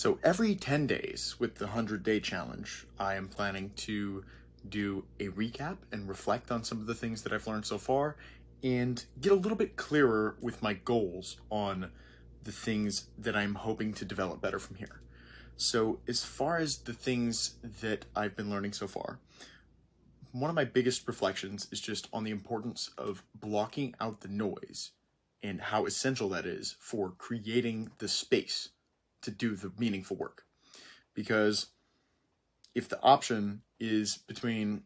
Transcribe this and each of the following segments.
So every 10 days with the 100-day challenge, I am planning to do a recap and reflect on some of the things that I've learned so far and get a little bit clearer with my goals on the things that I'm hoping to develop better from here. So as far as the things that I've been learning so far, one of my biggest reflections is just on the importance of blocking out the noise and how essential that is for creating the space to do the meaningful work. Because if the option is between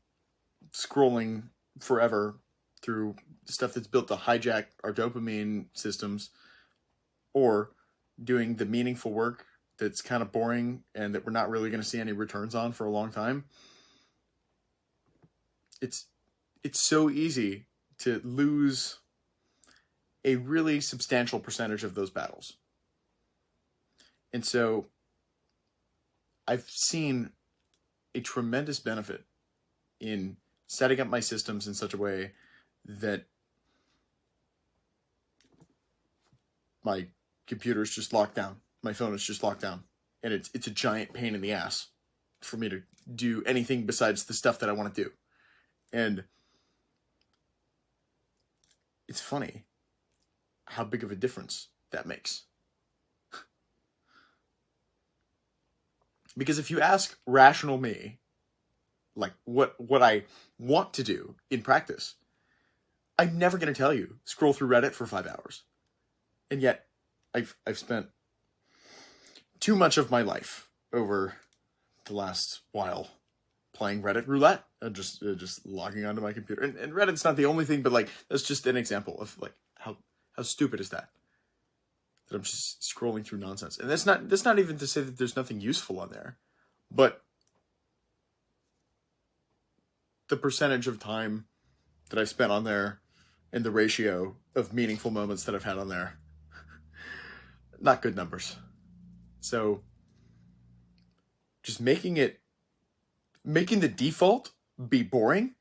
scrolling forever through stuff that's built to hijack our dopamine systems or doing the meaningful work that's kind of boring and that we're not really going to see any returns on for a long time, it's so easy to lose a really substantial percentage of those battles. And so I've seen a tremendous benefit in setting up my systems in such a way that my computer is just locked down, my phone is just locked down, and it's a giant pain in the ass for me to do anything besides the stuff that I want to do. And it's funny how big of a difference that makes. Because if you ask rational me, like what I want to do in practice, I'm never going to tell you scroll through Reddit for 5 hours. And yet I've spent too much of my life over the last while playing Reddit roulette and just logging onto my computer. And Reddit's not the only thing, but like that's just an example of like how stupid is that I'm just scrolling through nonsense. And that's not even to say that there's nothing useful on there, but the percentage of time that I spent on there and the ratio of meaningful moments that I've had on there, not good numbers. So just making the default be boring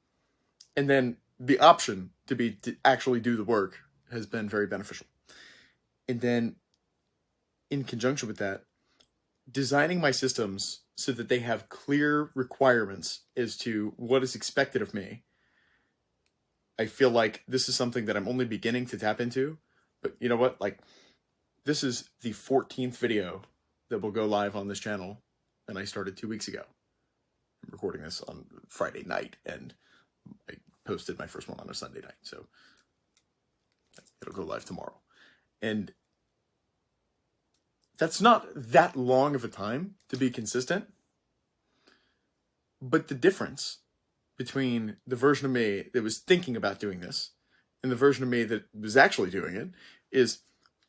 and then the option to actually do the work has been very beneficial. And then in conjunction with that, designing my systems so that they have clear requirements as to what is expected of me. I feel like this is something that I'm only beginning to tap into, but you know what? Like, this is the 14th video that will go live on this channel, and I started 2 weeks ago. I'm recording this on Friday night, and I posted my first one on a Sunday night, so it'll go live tomorrow. And that's not that long of a time to be consistent, but the difference between the version of me that was thinking about doing this and the version of me that was actually doing it is,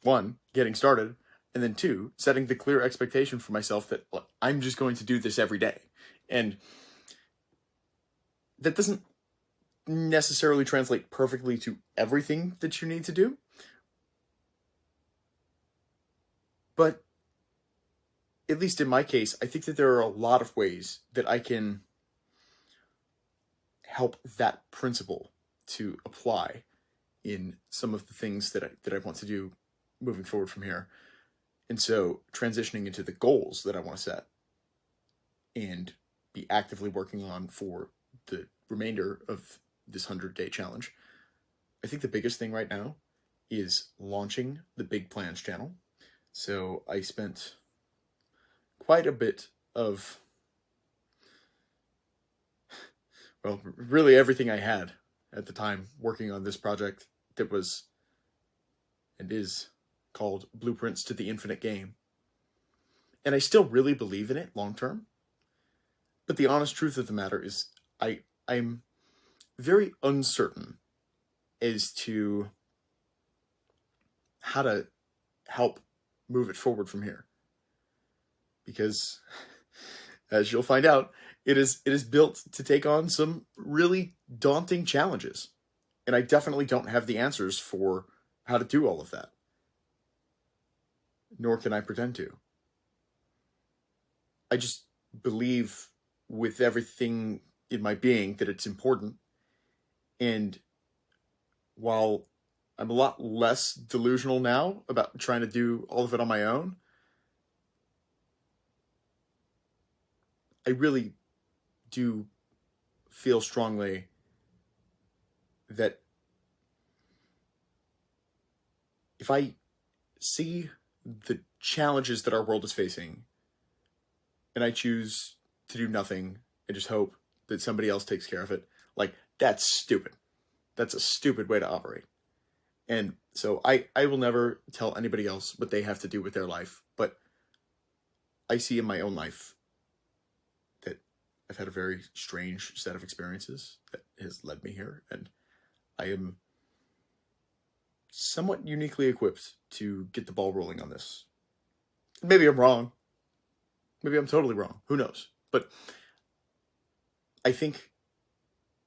one, getting started, and then two, setting the clear expectation for myself that look, I'm just going to do this every day. And that doesn't necessarily translate perfectly to everything that you need to do, but at least in my case, I think that there are a lot of ways that I can help that principle to apply in some of the things that I want to do moving forward from here. And so transitioning into the goals that I want to set and be actively working on for the remainder of this 100-day challenge, I think the biggest thing right now is launching the Big Plans channel. So I spent quite a bit of, well, really everything I had at the time working on this project that was and is called Blueprints to the Infinite Game. And I still really believe in it long term. But the honest truth of the matter is I'm very uncertain as to how to help move it forward from here. Because, as you'll find out, it is built to take on some really daunting challenges. And I definitely don't have the answers for how to do all of that. Nor can I pretend to. I just believe with everything in my being that it's important. And while I'm a lot less delusional now about trying to do all of it on my own, I really do feel strongly that if I see the challenges that our world is facing and I choose to do nothing and just hope that somebody else takes care of it, like, that's stupid. That's a stupid way to operate. And so I will never tell anybody else what they have to do with their life, but I see in my own life that I've had a very strange set of experiences that has led me here, and I am somewhat uniquely equipped to get the ball rolling on this. Maybe I'm wrong. Maybe I'm totally wrong. Who knows? But I think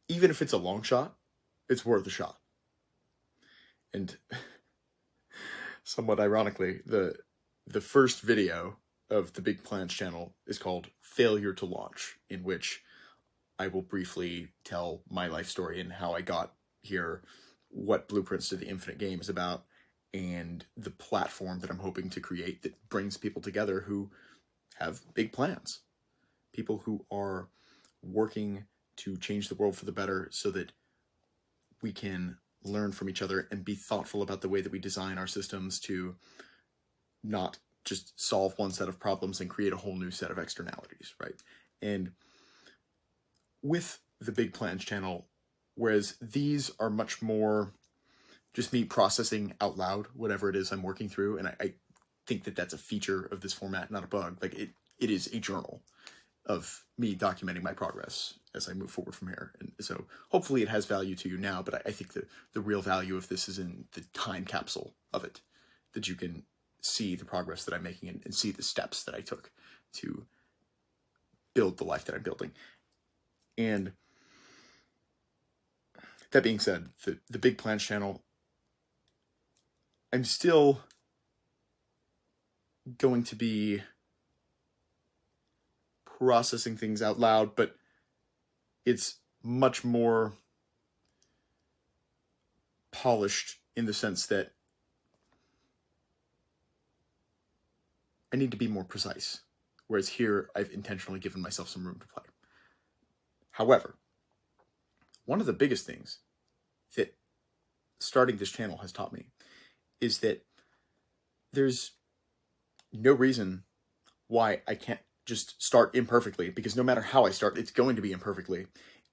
even if it's a long shot, it's worth a shot. And somewhat ironically, the first video of the Big Plans channel is called Failure to Launch, in which I will briefly tell my life story and how I got here, what Blueprints to the Infinite Game is about, and the platform that I'm hoping to create that brings people together who have big plans. People who are working to change the world for the better so that we can learn from each other and be thoughtful about the way that we design our systems to not just solve one set of problems and create a whole new set of externalities, right? And with the Big Plans channel, whereas these are much more just me processing out loud whatever it is I'm working through, and I think that that's a feature of this format, not a bug. Like, it is a journal of me documenting my progress as I move forward from here. And so hopefully it has value to you now, but I think that the real value of this is in the time capsule of it, that you can see the progress that I'm making and see the steps that I took to build the life that I'm building. And that being said, the Big Plans channel, I'm still going to be processing things out loud, but it's much more polished in the sense that I need to be more precise, whereas here I've intentionally given myself some room to play. However, one of the biggest things that starting this channel has taught me is that there's no reason why I can't just start imperfectly, because no matter how I start, it's going to be imperfectly,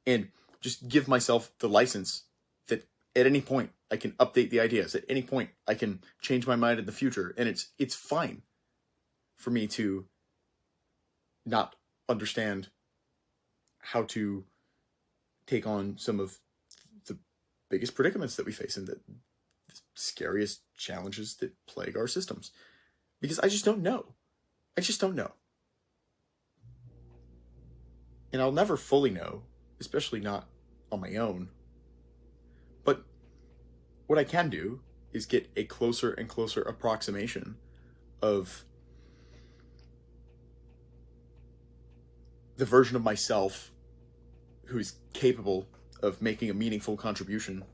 and just give myself the license that at any point I can update the ideas, at any point I can change my mind in the future, and it's fine for me to not understand how to take on some of the biggest predicaments that we face and the scariest challenges that plague our systems, because I just don't know. I just don't know. And I'll never fully know, especially not on my own. But what I can do is get a closer and closer approximation of the version of myself who is capable of making a meaningful contribution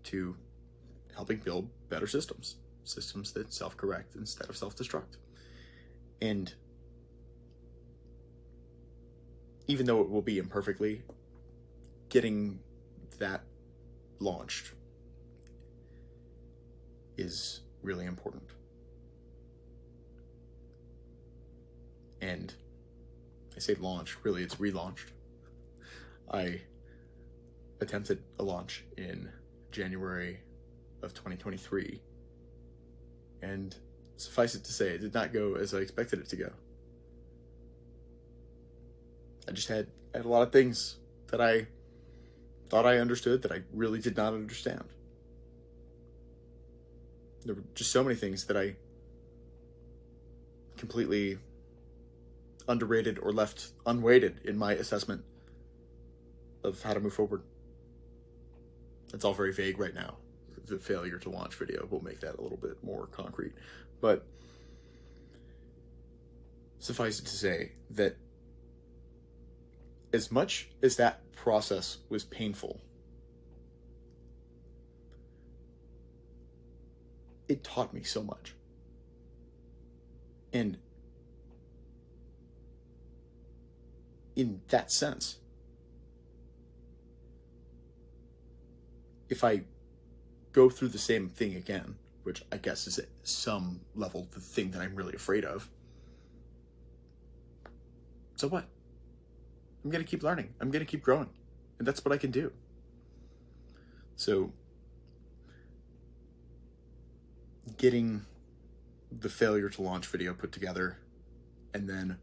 to helping build better systems that self-correct instead of self-destruct. And even though it will be imperfectly, getting that launched is really important. And I say launch, really it's relaunched. I attempted a launch in January of 2023, and suffice it to say, it did not go as I expected it to go. I just had a lot of things that I thought I understood that I really did not understand. There were just so many things that I completely underrated or left unweighted in my assessment of how to move forward. It's all very vague right now. The failure to launch video will make that a little bit more concrete. But suffice it to say that as much as that process was painful, it taught me so much. And in that sense, if I go through the same thing again, which I guess is at some level the thing that I'm really afraid of, so what? I'm going to keep learning. I'm going to keep growing. And that's what I can do. So getting the failure to launch video put together, and then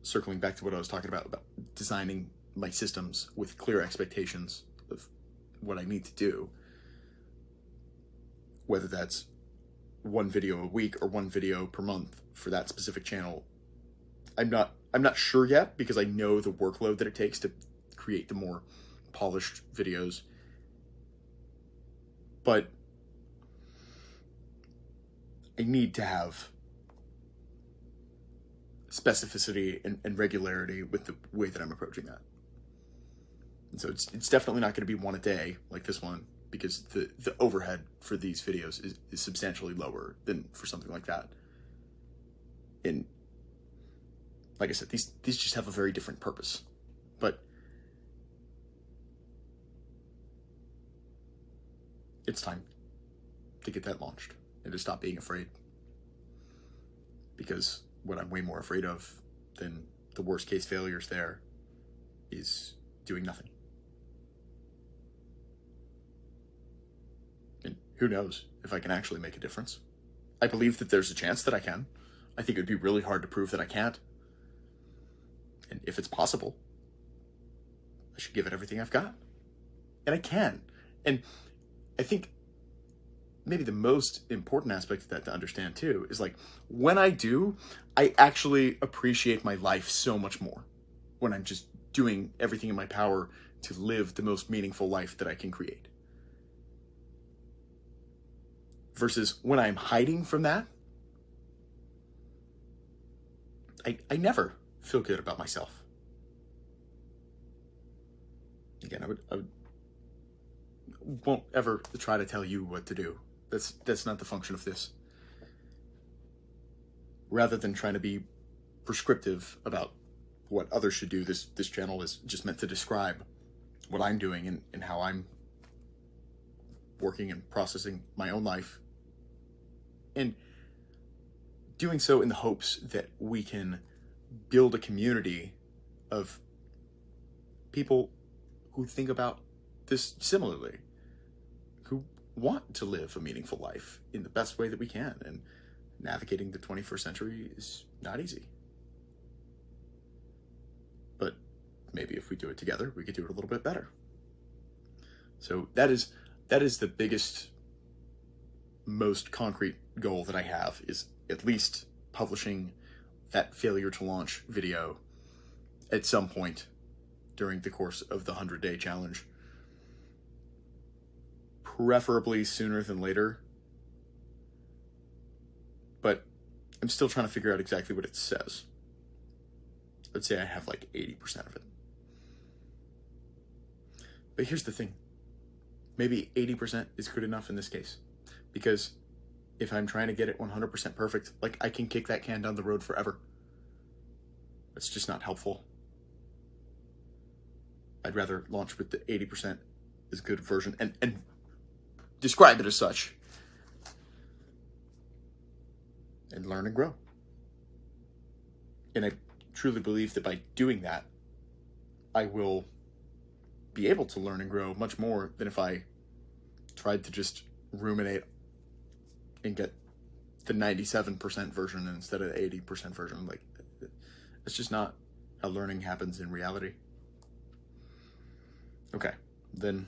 circling back to what I was talking about designing my systems with clear expectations of what I need to do, whether that's one video a week or one video per month for that specific channel. I'm not sure yet, because I know the workload that it takes to create the more polished videos. But I need to have specificity and regularity with the way that I'm approaching that. And so it's definitely not going to be one a day like this one, because the overhead for these videos is substantially lower than for something like that. And like I said, these just have a very different purpose. But it's time to get that launched and to stop being afraid. Because what I'm way more afraid of than the worst case failures there is doing nothing. And who knows if I can actually make a difference. I believe that there's a chance that I can. I think it would be really hard to prove that I can't. And if it's possible, I should give it everything I've got. And I can. And I think maybe the most important aspect of that to understand too is, like, when I do, I actually appreciate my life so much more when I'm just doing everything in my power to live the most meaningful life that I can create. Versus when I'm hiding from that, I never feel good about myself. Again, I won't ever try to tell you what to do. That's not the function of this. Rather than trying to be prescriptive about what others should do, this channel is just meant to describe what I'm doing and how I'm working and processing my own life, and doing so in the hopes that we can build a community of people who think about this similarly, who want to live a meaningful life in the best way that we can. And navigating the 21st century is not easy. But maybe if we do it together, we could do it a little bit better. So that is the biggest, most concrete goal that I have, is at least publishing that failure to launch video at some point during the course of the 100-day challenge. Preferably sooner than later. But I'm still trying to figure out exactly what it says. Let's say I have like 80% of it. But here's the thing. Maybe 80% is good enough in this case. Because if I'm trying to get it 100% perfect, like, I can kick that can down the road forever. It's just not helpful. I'd rather launch with the 80% is good version and describe it as such. And learn and grow. And I truly believe that by doing that, I will be able to learn and grow much more than if I tried to just ruminate and get the 97% version instead of the 80% version. Like, it's just not how learning happens in reality. Okay, then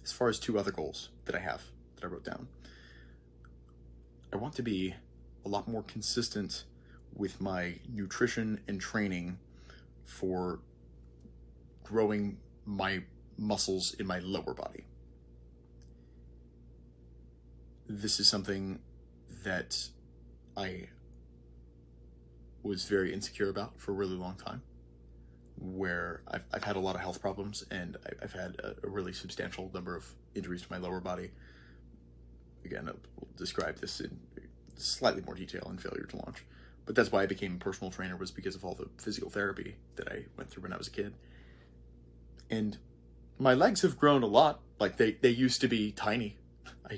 as far as two other goals that I have that I wrote down, I want to be a lot more consistent with my nutrition and training for growing my muscles in my lower body. This is something that I was very insecure about for a really long time, where I've had a lot of health problems, and I've had a really substantial number of injuries to my lower body. Again, I'll describe this in slightly more detail in Failure to Launch. But that's why I became a personal trainer, was because of all the physical therapy that I went through when I was a kid. And my legs have grown a lot. Like, they used to be tiny.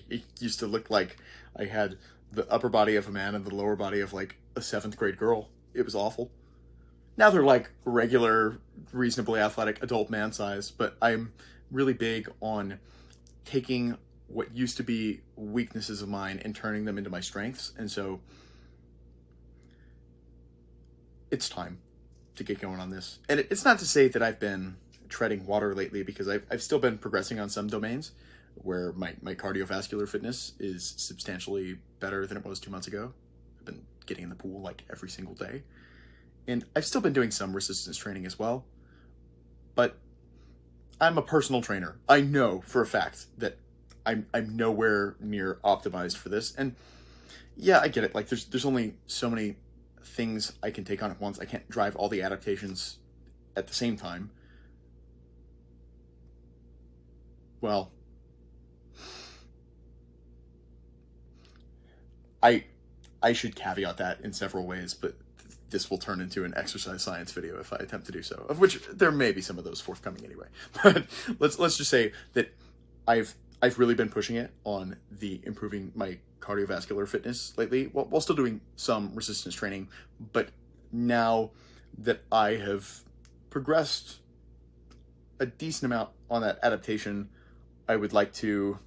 It used to look like I had the upper body of a man and the lower body of like a 7th grade girl. It was awful. Now they're like regular, reasonably athletic adult man size, but I'm really big on taking what used to be weaknesses of mine and turning them into my strengths. And so it's time to get going on this. And it's not to say that I've been treading water lately, because I've still been progressing on some domains where my cardiovascular fitness is substantially better than it was 2 months ago. I've been getting in the pool like every single day. And I've still been doing some resistance training as well. But I'm a personal trainer. I know for a fact that I'm nowhere near optimized for this. And yeah, I get it. Like, there's only so many things I can take on at once. I can't drive all the adaptations at the same time. Well, I should caveat that in several ways, but this will turn into an exercise science video if I attempt to do so, of which there may be some of those forthcoming anyway. But let's just say that I've really been pushing it on the improving my cardiovascular fitness lately, while still doing some resistance training. But now that I have progressed a decent amount on that adaptation, I would like to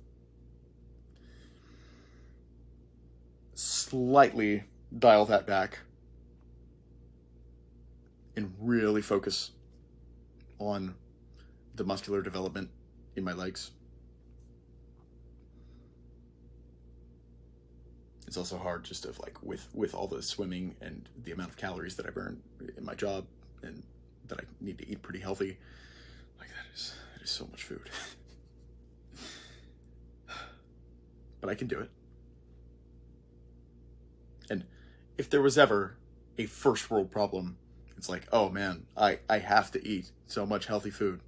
slightly dial that back and really focus on the muscular development in my legs. It's also hard just of like with all the swimming and the amount of calories that I burn in my job, and that I need to eat pretty healthy. Like, that is so much food. But I can do it. And if there was ever a first world problem, it's like, oh man, I have to eat so much healthy food.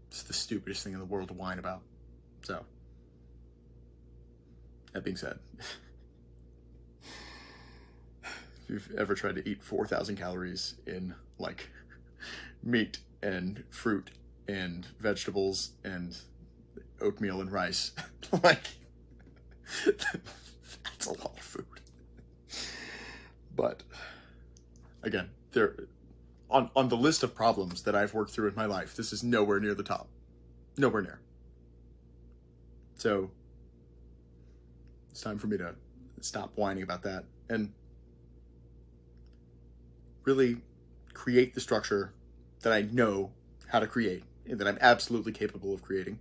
It's the stupidest thing in the world to whine about. So, that being said, if you've ever tried to eat 4,000 calories in like meat and fruit and vegetables and oatmeal and rice, like, that's a lot of food. But again, there on the list of problems that I've worked through in my life, this is nowhere near the top. Nowhere near. So it's time for me to stop whining about that and really create the structure that I know how to create and that I'm absolutely capable of creating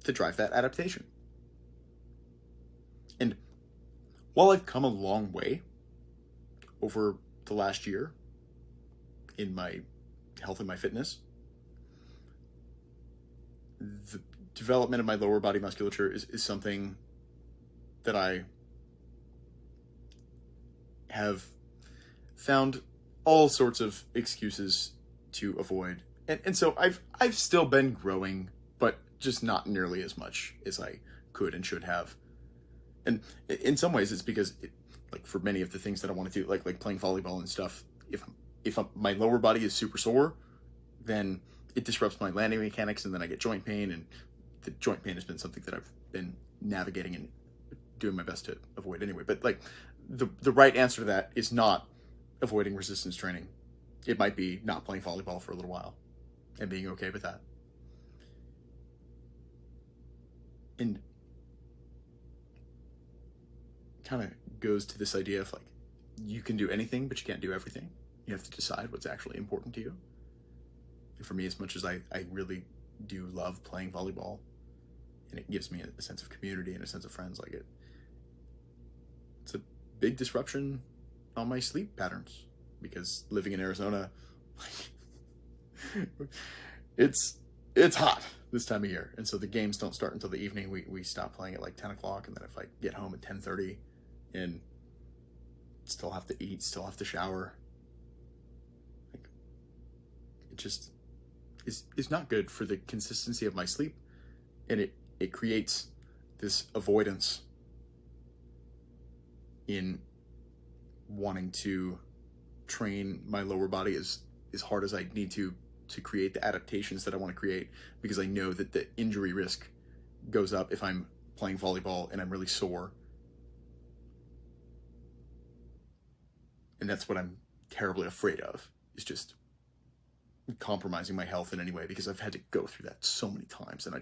to drive that adaptation. And while I've come a long way over the last year in my health and my fitness, the development of my lower body musculature is something that I have found all sorts of excuses to avoid. And so I've still been growing, but just not nearly as much as I could and should have. And in some ways it's because like for many of the things that I want to do, like playing volleyball and stuff, if my lower body is super sore, then it disrupts my landing mechanics, and then I get joint pain, and the joint pain has been something that I've been navigating and doing my best to avoid anyway. But like the right answer to that is not avoiding resistance training. It might be not playing volleyball for a little while and being okay with that. And kind of goes to this idea of like, you can do anything, but you can't do everything. You have to decide what's actually important to you. And for me, as much as I really do love playing volleyball, and it gives me a sense of community and a sense of friends, like it's a big disruption on my sleep patterns, because living in Arizona, it's hot this time of year, and so the games don't start until the evening. We stop playing at like 10 o'clock, and then if I get home at 10:30 and still have to eat, still have to shower, like, it just is not good for the consistency of my sleep, and it creates this avoidance in wanting to train my lower body as hard as I need to create the adaptations that I want to create, because I know that the injury risk goes up if I'm playing volleyball and I'm really sore. And that's what I'm terribly afraid of, is just compromising my health in any way, because I've had to go through that so many times, and I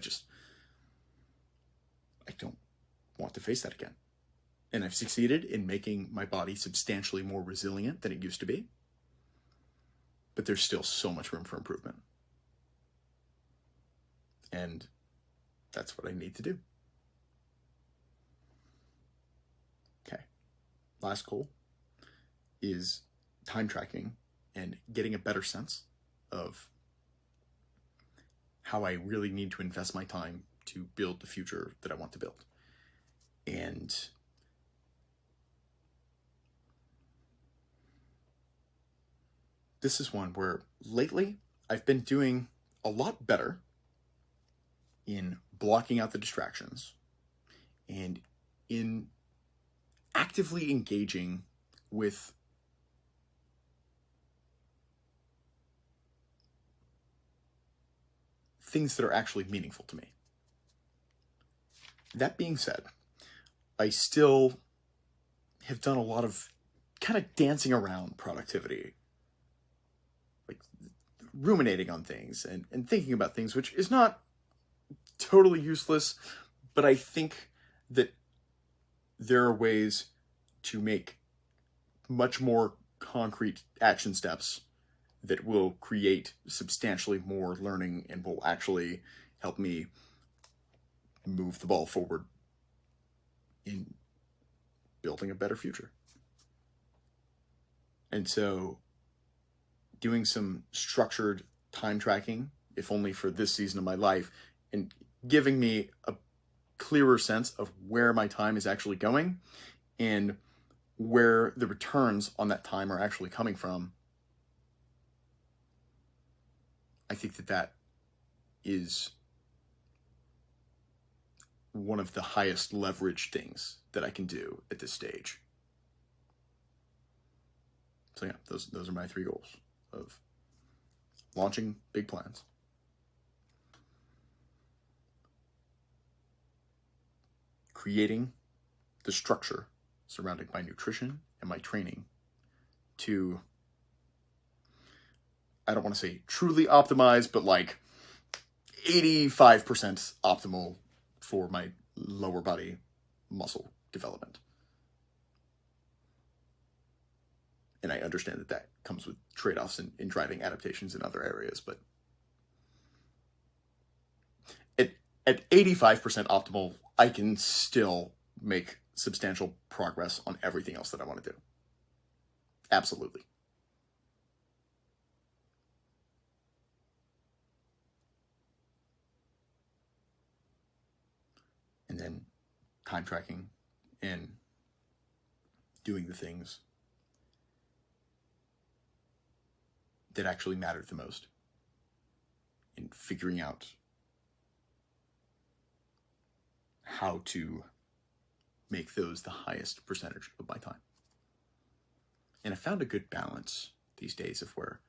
don't want to face that again. And I've succeeded in making my body substantially more resilient than it used to be, but there's still so much room for improvement. And that's what I need to do. Okay. Last goal is time tracking and getting a better sense of how I really need to invest my time to build the future that I want to build. And this is one where lately I've been doing a lot better in blocking out the distractions and in actively engaging with things that are actually meaningful to me. That being said, I still have done a lot of kind of dancing around productivity, like ruminating on things and thinking about things, which is not totally useless, but I think that there are ways to make much more concrete action steps that will create substantially more learning and will actually help me move the ball forward in building a better future. And so doing some structured time tracking, if only for this season of my life, and giving me a clearer sense of where my time is actually going and where the returns on that time are actually coming from, I think that is one of the highest leverage things that I can do at this stage. So yeah, those are my 3 goals of launching big plans, creating the structure surrounding my nutrition and my training to, I don't want to say truly optimize, but like 85% optimal for my lower body muscle development. And I understand that comes with trade-offs in driving adaptations in other areas, but at 85% optimal, I can still make substantial progress on everything else that I want to do. Absolutely. And then time tracking and doing the things that actually mattered the most, and figuring out how to make those the highest percentage of my time. And I found a good balance these days of where,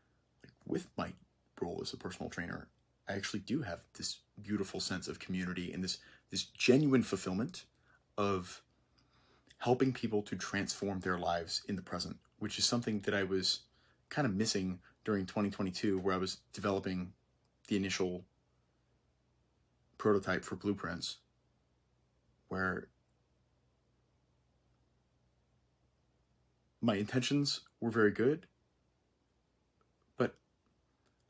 like, with my role as a personal trainer, I actually do have this beautiful sense of community and this genuine fulfillment of helping people to transform their lives in the present, which is something that I was kind of missing during 2022, where I was developing the initial prototype for Blueprints, where my intentions were very good, but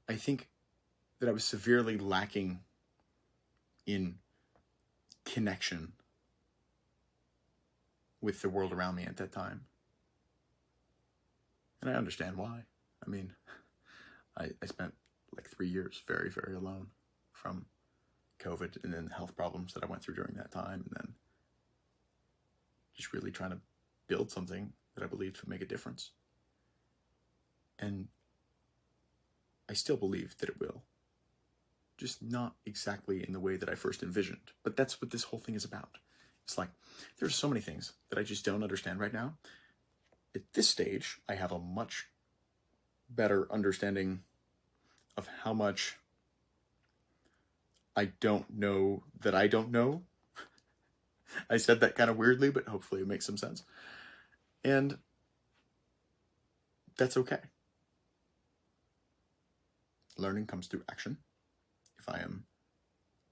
I think that I was severely lacking in connection with the world around me at that time. And I understand why. I mean, I spent like 3 years very, very alone from COVID and then the health problems that I went through during that time, and then just really trying to build something that I believed would make a difference. And I still believe that it will. Just not exactly in the way that I first envisioned. But that's what this whole thing is about, It's like, there's so many things that I just don't understand right now. At this stage, I have a much better understanding of how much I don't know that I don't know. I said that kind of weirdly, but hopefully it makes some sense. And that's okay. Learning comes through action. If I am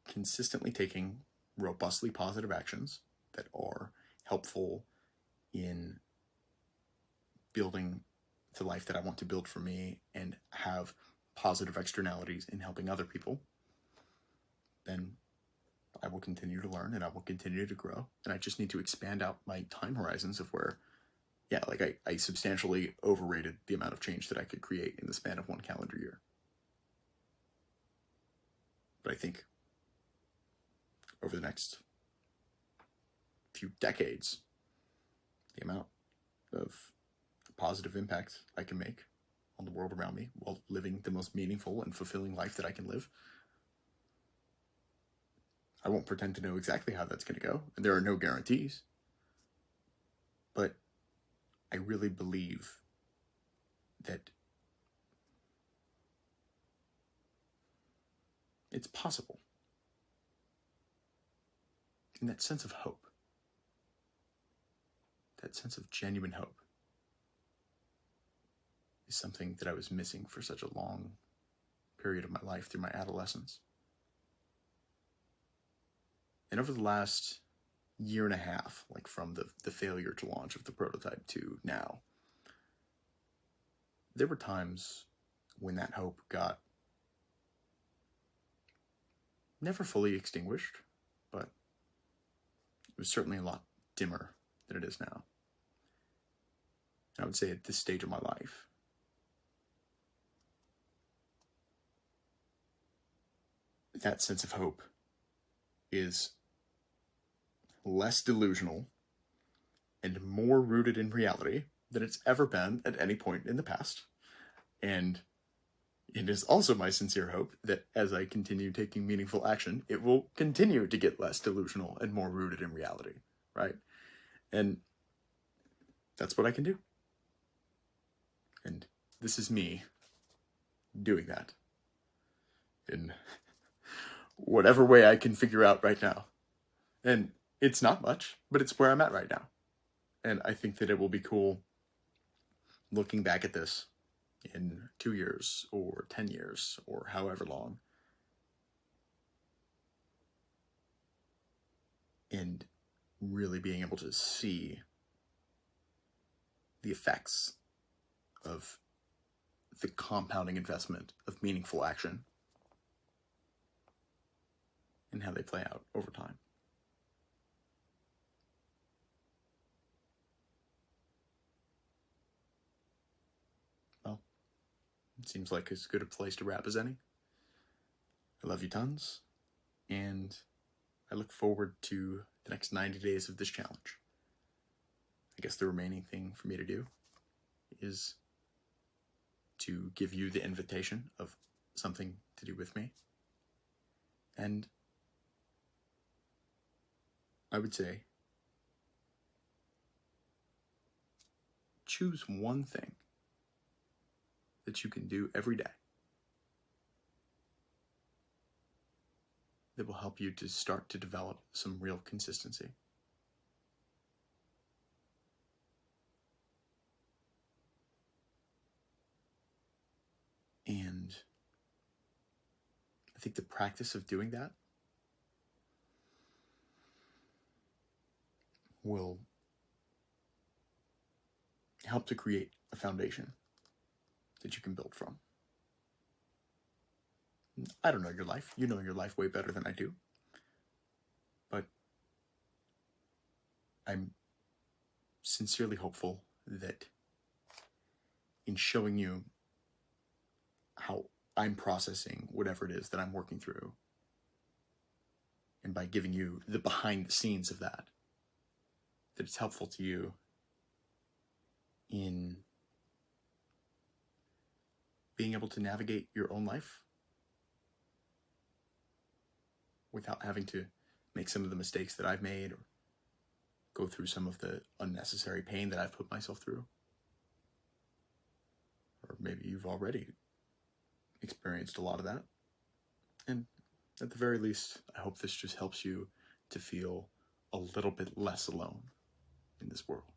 consistently taking robustly positive actions that are helpful in building the life that I want to build for me and have positive externalities in helping other people, then I will continue to learn and I will continue to grow. And I just need to expand out my time horizons of where, I substantially overrated the amount of change that I could create in the span of one calendar year. But I think over the next few decades, the amount of positive impact I can make on the world around me while living the most meaningful and fulfilling life that I can live. I won't pretend to know exactly how that's going to go, and there are no guarantees. But I really believe that it's possible. And that sense of hope, that sense of genuine hope, is something that I was missing for such a long period of my life through my adolescence. And over the last year and a half, like from the failure to launch of the prototype to now, there were times when that hope got never fully extinguished, but it was certainly a lot dimmer than it is now. And I would say at this stage of my life, that sense of hope is less delusional and more rooted in reality than it's ever been at any point in the past. And it is also my sincere hope that as I continue taking meaningful action, it will continue to get less delusional and more rooted in reality, right? And that's what I can do. And this is me doing that in whatever way I can figure out right now. And it's not much, but it's where I'm at right now. And I think that it will be cool looking back at this in 2 years or 10 years or however long, and really being able to see the effects of the compounding investment of meaningful action and how they play out over time. Well, it seems like as good a place to wrap as any. I love you tons, and I look forward to the next 90 days of this challenge. I guess the remaining thing for me to do is to give you the invitation of something to do with me. And I would say, choose one thing that you can do every day that will help you to start to develop some real consistency. And I think the practice of doing that will help to create a foundation that you can build from. I don't know your life. You know your life way better than I do. But I'm sincerely hopeful that in showing you how I'm processing whatever it is that I'm working through, and by giving you the behind the scenes of that it's helpful to you in being able to navigate your own life without having to make some of the mistakes that I've made, or go through some of the unnecessary pain that I've put myself through. Or maybe you've already experienced a lot of that. And at the very least, I hope this just helps you to feel a little bit less alone in this world.